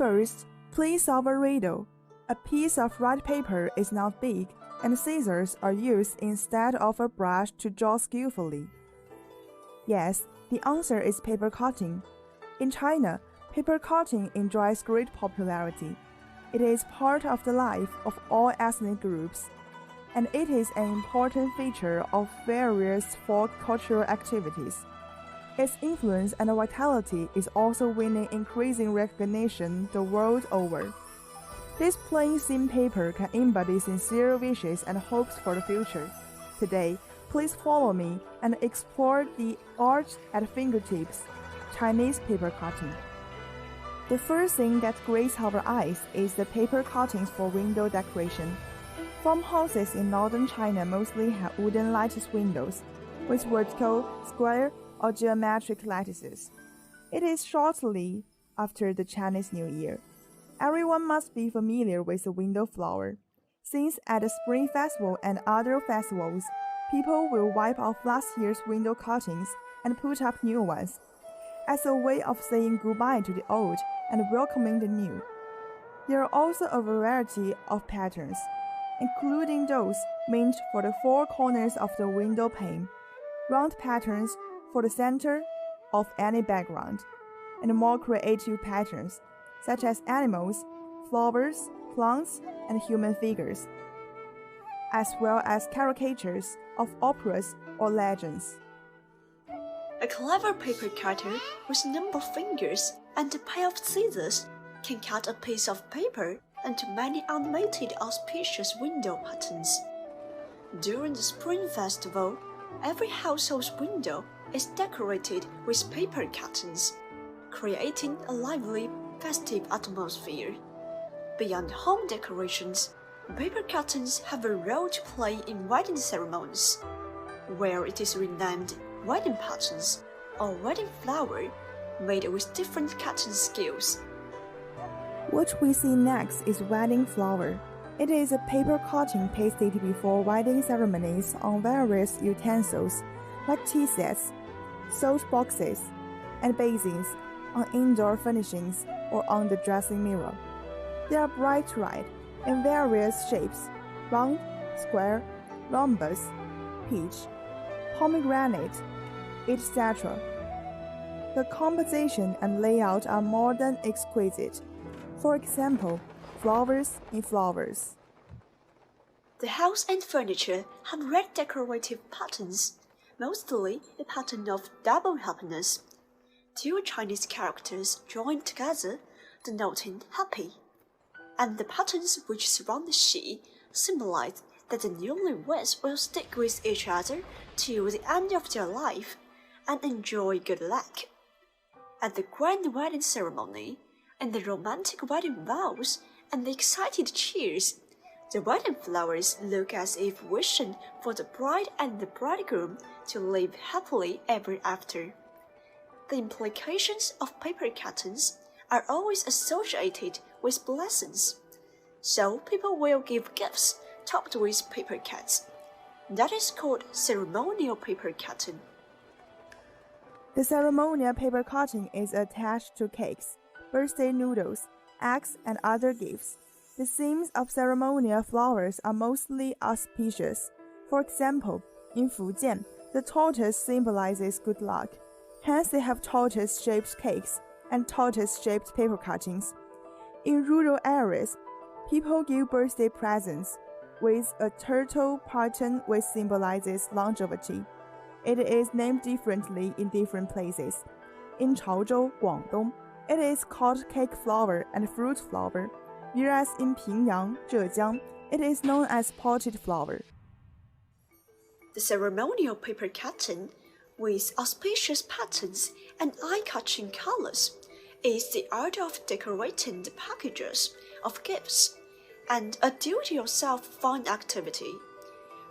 First, please solve a riddle. A piece of white paper is not big, and scissors are used instead of a brush to draw skillfully. Yes, the answer is paper cutting. In China, paper cutting enjoys great popularity. It is part of the life of all ethnic groups, and it is an important feature of various folk cultural activities. Its influence and vitality is also winning increasing recognition the world over. This plain thin paper can embody sincere wishes and hopes for the future. Today, please follow me and explore the art at fingertips, Chinese paper cutting. The first thing that greets our eyes is the paper cuttings for window decoration. Farmhouses in northern China mostly have wooden lattice windows, with vertical, square, or geometric lattices. It is shortly after the Chinese New Year. Everyone must be familiar with the window flower, since at the Spring Festival and other festivals, people will wipe off last year's window cuttings and put up new ones, as a way of saying goodbye to the old and welcoming the new. There are also a variety of patterns, including those meant for the four corners of the window pane, round patterns for the center of any background, and more creative patterns, such as animals, flowers, plants, and human figures, as well as caricatures of operas or legends. A clever paper cutter with nimble fingers and a pair of scissors can cut a piece of paper into many animated auspicious window patterns. During the Spring Festival, every household's window is decorated with paper curtains, creating a lively, festive atmosphere. Beyond home decorations, paper curtains have a role to play in wedding ceremonies, where it is renamed wedding patterns or wedding flower made with different cutting skills. What we see next is wedding flower. It is a paper cutting pasted before wedding ceremonies on various utensils like tea sets, salt boxes, and basins, on indoor furnishings or on the dressing mirror. They are bright red in various shapes: round, square, rhombus, peach, pomegranate, etc. The composition and layout are more than exquisite. For example, flowers in flowers. The house and furniture have red decorative patterns, mostly a pattern of double happiness. Two Chinese characters joined together, denoting happy, and the patterns which surround the she symbolize that the newlyweds will stick with each other till the end of their life and enjoy good luck. At the grand wedding ceremony, and the romantic wedding vows and the excited cheers, the wedding flowers look as if wishing for the bride and the bridegroom to live happily ever after. The implications of paper curtains are always associated with blessings, so people will give gifts topped with paper cuts. That is called ceremonial paper cutting. The ceremonial paper cutting is attached to cakes, birthday noodles, eggs, and other gifts. The themes of ceremonial flowers are mostly auspicious. For example, in Fujian, the tortoise symbolizes good luck. Hence, they have tortoise-shaped cakes and tortoise-shaped paper cuttings. In rural areas, people give birthday presents with a turtle pattern which symbolizes longevity. It is named differently in different places. In Chaozhou, Guangdong, it is called cake flower and fruit flower, whereas in Pingyang, Zhejiang, it is known as potted flower. The ceremonial paper cutting, with auspicious patterns and eye-catching colors, is the art of decorating the packages of gifts, and a do-it-yourself fun activity.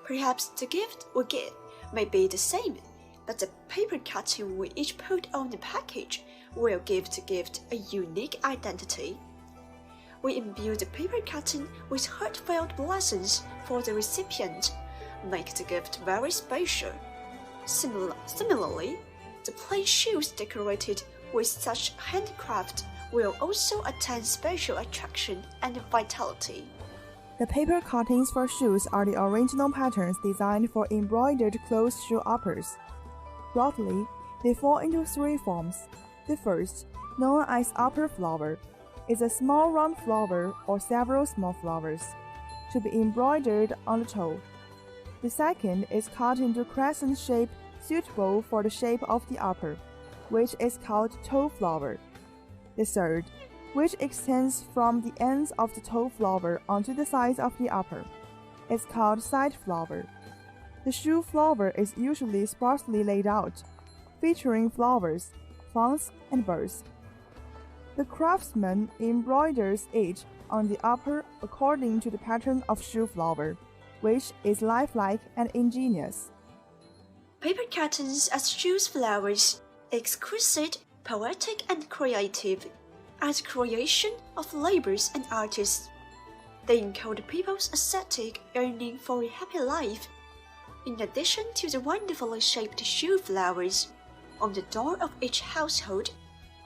Perhaps the gift we get may be the same, but the paper cutting we each put on the package will give the gift a unique identity. We imbue the paper cutting with heartfelt blessings for the recipient, make the gift very special. Similarly, the plain shoes decorated with such handicraft will also attain special attraction and vitality. The paper cuttings for shoes are the original patterns designed for embroidered closed shoe uppers. Broadly, they fall into three forms. The first, known as upper flower, is a small round flower or several small flowers, to be embroidered on the toe. The second is cut into crescent shape suitable for the shape of the upper, which is called toe flower. The third, which extends from the ends of the toe flower onto the sides of the upper, is called side flower. The shoe flower is usually sparsely laid out, featuring flowers, fronds, and birds. The craftsman embroiders each on the upper according to the pattern of shoe flower, which is lifelike and ingenious. Paper curtains as shoes flowers, exquisite, poetic, and creative, as creation of laborers and artists. They encode people's aesthetic yearning for a happy life. In addition to the wonderfully shaped shoe flowers, on the door of each household,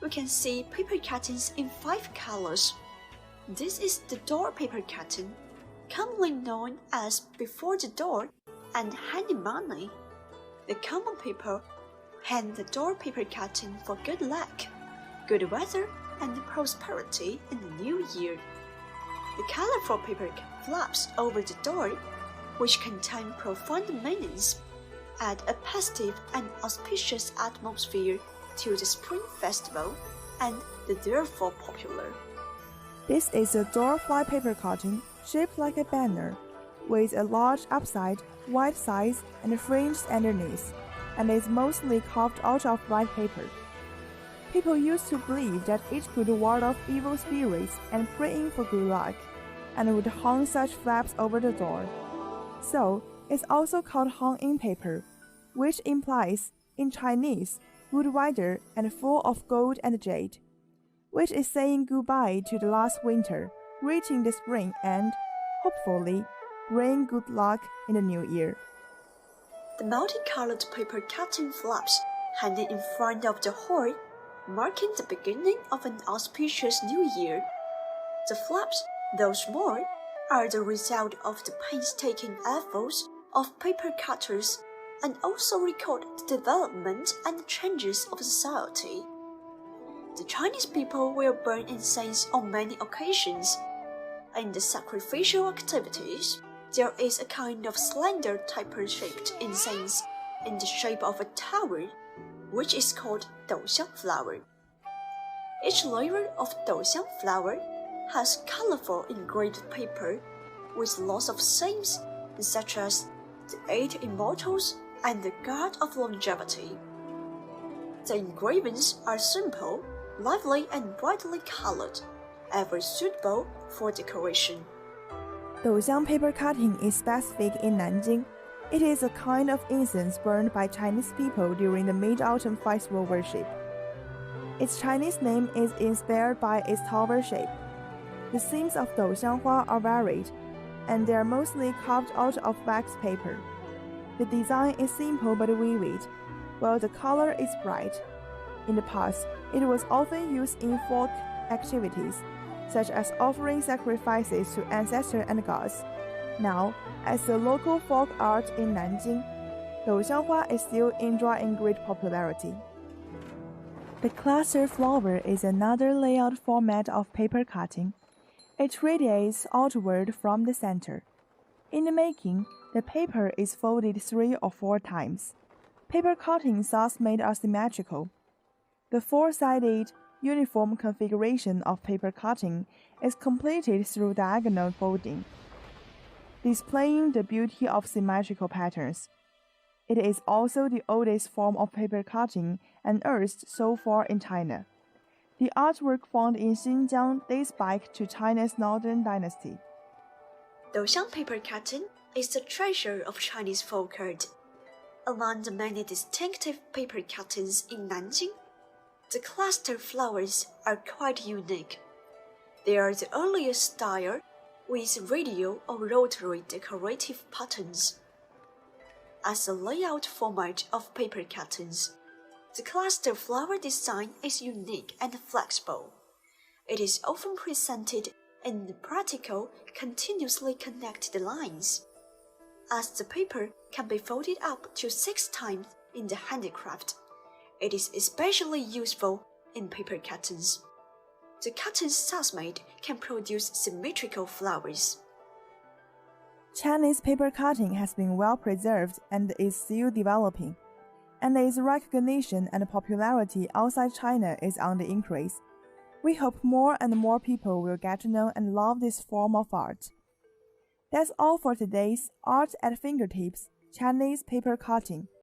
we can see paper curtains in 5 colors. This is the door paper curtain, commonly known as before the door and handy money. The common people hang the door paper curtain for good luck, good weather, and prosperity in the new year. The colorful paper flaps over the door, which contain profound meanings, add a festive and auspicious atmosphere to the Spring Festival, and they're therefore popular. This is a door fly paper cutting shaped like a banner, with a large upside, wide sides, and fringed underneath, and is mostly carved out of white paper. People used to believe that it could ward off evil spirits and pray in for good luck, and would hang such flaps over the door. So, it's also called hung-in paper, which implies, in Chinese, good weather and full of gold and jade, which is saying goodbye to the last winter, greeting the spring and, hopefully, bring good luck in the new year. The multicolored paper curtain flaps hanging in front of the hall, marking the beginning of an auspicious new year. The flaps, though small, are the result of the painstaking efforts of paper cutters and also record the development and changes of society. The Chinese people will burn incense on many occasions. In the sacrificial activities, there is a kind of slender taper-shaped incense in the shape of a tower, which is called douxiang flower. Each layer of douxiang flower has colorful engraved paper with lots of sayings such as the 8 immortals and the god of longevity. The engravings are simple, lively, and brightly colored, ever suitable for decoration. Douxiang paper cutting is specific in Nanjing. It is a kind of incense burned by Chinese people during the Mid-Autumn Festival worship. Its Chinese name is inspired by its tower shape. The themes of douxianghua are varied, and they are mostly carved out of wax paper. The design is simple but vivid, while the color is bright. In the past, it was often used in folk activities, such as offering sacrifices to ancestors and gods. Now, as a local folk art in Nanjing, douxianghua is still enjoying great popularity. The cluster flower is another layout format of paper cutting. It radiates outward from the center. In the making, the paper is folded 3 or 4 times. Paper cuttings thus made are symmetrical. The 4-sided, uniform configuration of paper cutting is completed through diagonal folding, displaying the beauty of symmetrical patterns. It is also the oldest form of paper cutting unearthed so far in China. The artwork found in Xinjiang dates back to China's Northern Dynasty. Douxiang paper curtain is the treasure of Chinese folk art. Among the many distinctive paper curtains in Nanjing, the cluster flowers are quite unique. They are the earliest style with radial or rotary decorative patterns. As a layout format of paper curtains, The cluster flower design is unique and flexible. It is often presented in the practical, continuously connected lines. As the paper can be folded up to 6 times in the handicraft, it is especially useful in paper curtains. The curtains thus made can produce symmetrical flowers. Chinese paper cutting has been well preserved and is still developing, and its recognition and popularity outside China is on the increase. We hope more and more people will get to know and love this form of art. That's all for today's Art at Fingertips Chinese paper cutting.